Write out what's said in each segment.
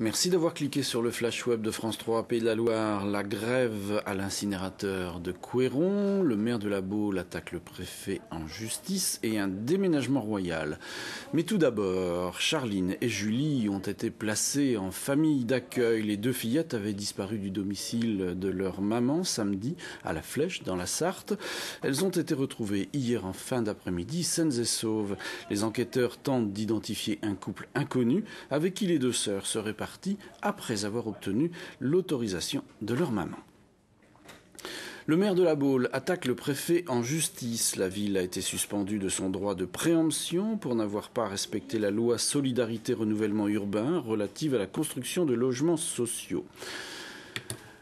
Merci d'avoir cliqué sur le flash web de France 3 Pays de la Loire. La grève à l'incinérateur de Couëron, le maire de la Baule attaque le préfet en justice et un déménagement royal. Mais tout d'abord, Charline et Julie ont été placées en famille d'accueil. Les deux fillettes avaient disparu du domicile de leur maman samedi à la Flèche dans la Sarthe. Elles ont été retrouvées hier en fin d'après-midi, saines et sauves. Les enquêteurs tentent d'identifier un couple inconnu avec qui les deux sœurs seraient parties après avoir obtenu l'autorisation de leur maman. Le maire de la Baule attaque le préfet en justice. La ville a été suspendue de son droit de préemption pour n'avoir pas respecté la loi Solidarité Renouvellement Urbain relative à la construction de logements sociaux.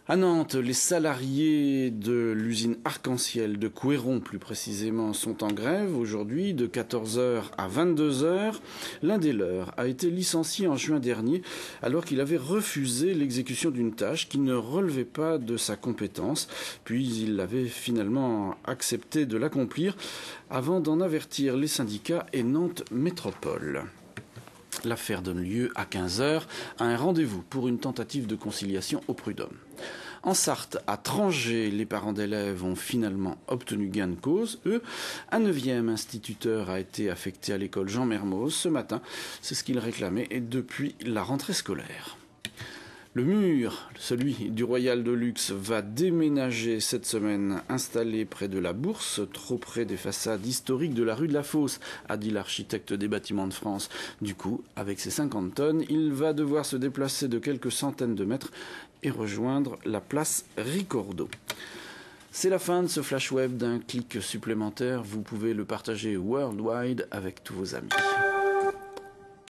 À Nantes, les salariés de l'usine Arc-en-Ciel de Couëron, plus précisément, sont en grève aujourd'hui de 14h à 22h. L'un des leurs a été licencié en juin dernier alors qu'il avait refusé l'exécution d'une tâche qui ne relevait pas de sa compétence. Puis il avait finalement accepté de l'accomplir avant d'en avertir les syndicats et Nantes Métropole. L'affaire donne lieu à 15h à un rendez-vous pour une tentative de conciliation au prud'homme. En Sarthe, à Trangé, les parents d'élèves ont finalement obtenu gain de cause. Un 9e instituteur a été affecté à l'école Jean Mermoz ce matin. C'est ce qu'il réclamait depuis la rentrée scolaire. Le mur, celui du Royal de Luxe, va déménager cette semaine, installé près de la Bourse, trop près des façades historiques de la rue de la Fosse, a dit l'architecte des bâtiments de France. Du coup, avec ses 50 tonnes, il va devoir se déplacer de quelques centaines de mètres et rejoindre la place Ricordo. C'est la fin de ce flash web. D'un clic supplémentaire, vous pouvez le partager worldwide avec tous vos amis.